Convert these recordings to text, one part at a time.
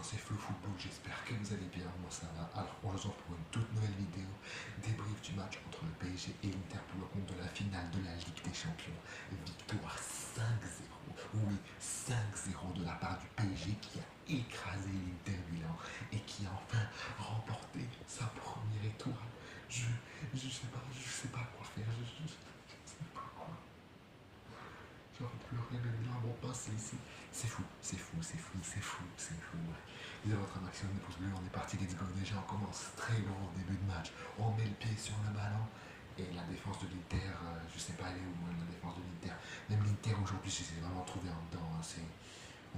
c'est Flo Football, j'espère que vous allez bien, moi ça va. Alors on se retrouve pour une toute nouvelle vidéo, débrief du match entre le PSG et l'Inter pour le compte de la finale de la Ligue des Champions. Victoire 5-0, oui 5-0 de la part du PSG qui a écrasé l'Inter Milan et qui a enfin remporté sa première étoile. Je sais pas quoi faire, je sais pas quoi. J'aurais pleuré mes larmes ont passé ici. C'est fou, c'est fou, c'est fou, c'est fou, c'est fou. Vous avez votre maximum de pouces bleus, on est parti, let's go. Déjà, on commence très loin au début de match. On met le pied sur le ballon. Et la défense de l'Inter, je sais pas elle est où, la défense de l'Inter. Même l'Inter aujourd'hui, je s'est vraiment trouvé en dedans. Hein.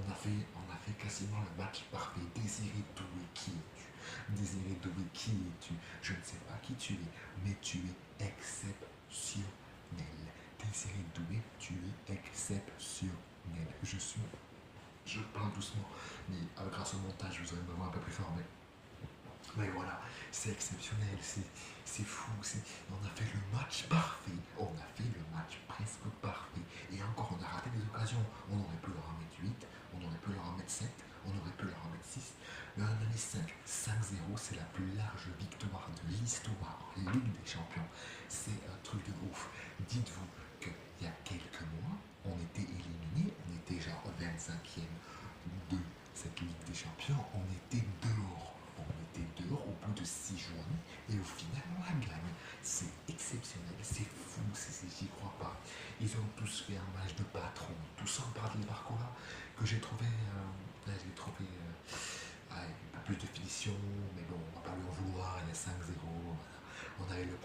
On a fait quasiment le match parfait. Désiré Doué, qui es-tu? Désiré Doué, qui es-tu? Je ne sais pas qui tu es, mais tu es exceptionnel. Désiré Doué, tu es exceptionnel. Je parle doucement, mais grâce au montage, vous aurez me voir un peu plus fort. Mais voilà, c'est exceptionnel, c'est fou. On a fait le match parfait. On a fait le match presque parfait. Et encore, on a raté des occasions. On aurait pu leur en mettre 8, on aurait pu leur en mettre 7, on aurait pu leur en mettre 6. Mais on en a mis 5. 5-0, c'est la plus large victoire de l'histoire en Ligue des Champions. C'est un truc de ouf. Dites-vous qu'il y a quelques mois, on était éliminés, on était genre 25e de cette Ligue des Champions, on était dehors. On était dehors au bout de 6 journées et au final on la gagne. C'est exceptionnel, c'est fou, j'y crois pas. Ils ont tous fait un match de patron, tout sans parler de Barcola, que j'ai trouvé, un peu plus de finition, mais bon, on va pas lui en vouloir, il y a 5-0, voilà. On a eu le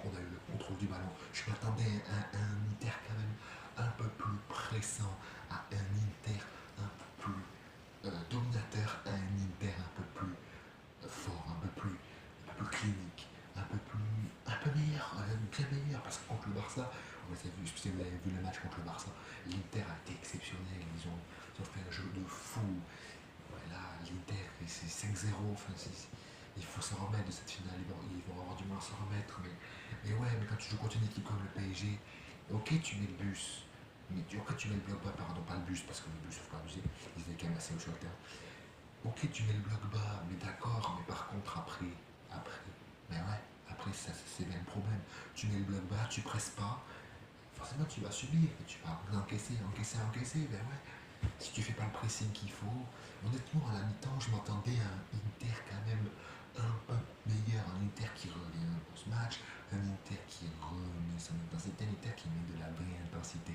contrôle du ballon. Je m'attendais à un Inter quand même un peu plus pressant, à un Inter un peu plus dominateur, à un Inter un peu plus fort, un peu plus clinique, un peu meilleur, bien meilleur, parce que contre le Barça, si vous avez vu le match contre le Barça, l'Inter a été exceptionnel, ils ont fait un jeu de fou. Voilà, l'Inter, c'est 5-0, enfin, il faut se remettre de cette finale, ils vont avoir du mal à se remettre, mais ouais, mais quand tu joues contre une équipe comme le PSG, ok, tu mets le bus, ok, tu mets le bloc bas, pardon, pas le bus, parce que le bus, faut pas abuser, ils étaient quand même assez au choc. Ok, tu mets le bloc bas, mais d'accord, mais par contre, mais ouais, après, ça, c'est bien le problème. Tu mets le bloc bas, tu presses pas, forcément, tu vas subir, et tu vas encaisser, ben ouais. Si tu fais pas le pressing qu'il faut, honnêtement, à la mi-temps, je m'attendais à un Inter quand même un peu meilleur, un Inter qui revient dans ce match, un Inter qui remet son intensité, un Inter qui met de la vraie intensité.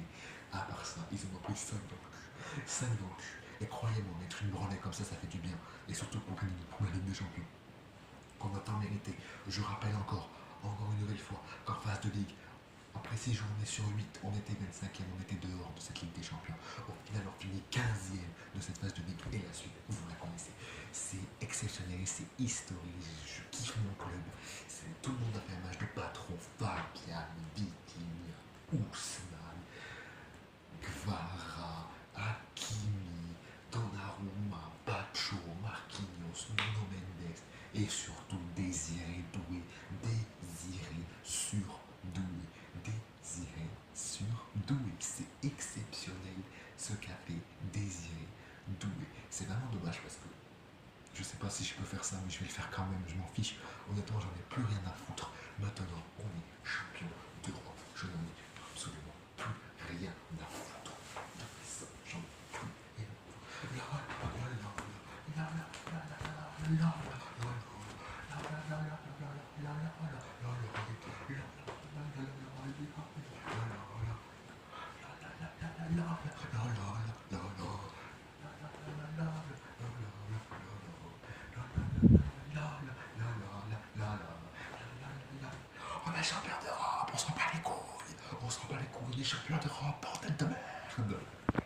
À part ça, ils ont pris 5 dans le cul. 5 dans le cul. Et croyez-moi, mettre une branlée comme ça fait du bien. Et surtout pour la Ligue des Champions. Qu'on a tant mérité. Je rappelle encore une nouvelle fois, qu'en phase de Ligue, après 6 journées sur 8, on était 25e, on était dehors de cette Ligue des Champions. Au final, on finit 15e de cette phase de Ligue. Et la suite, vous la connaissez. C'est exceptionnel, c'est historique. Je kiffe mon club. Tout le monde a fait un match de patron. Fabian, Vitinha, Ousmane, Kvara, Hakimi, Donnarumma, Pacho, Marquinhos, Nuno Mendes et surtout Désiré Doué. Désiré sur Doué. Désiré sur Doué. C'est exceptionnel ce qu'a fait Désiré Doué. C'est vraiment dommage parce que je sais pas si je peux faire ça, mais je vais le faire quand même, je m'en fiche. Honnêtement, j'en ai plus rien à foutre. Maintenant, on est champion d'Europe. Je n'en ai absolument plus rien à foutre. Ça, j'en ai plus rien On est champion d'Europe, on s'en bat les couilles, on est champion d'Europe, bordel de merde.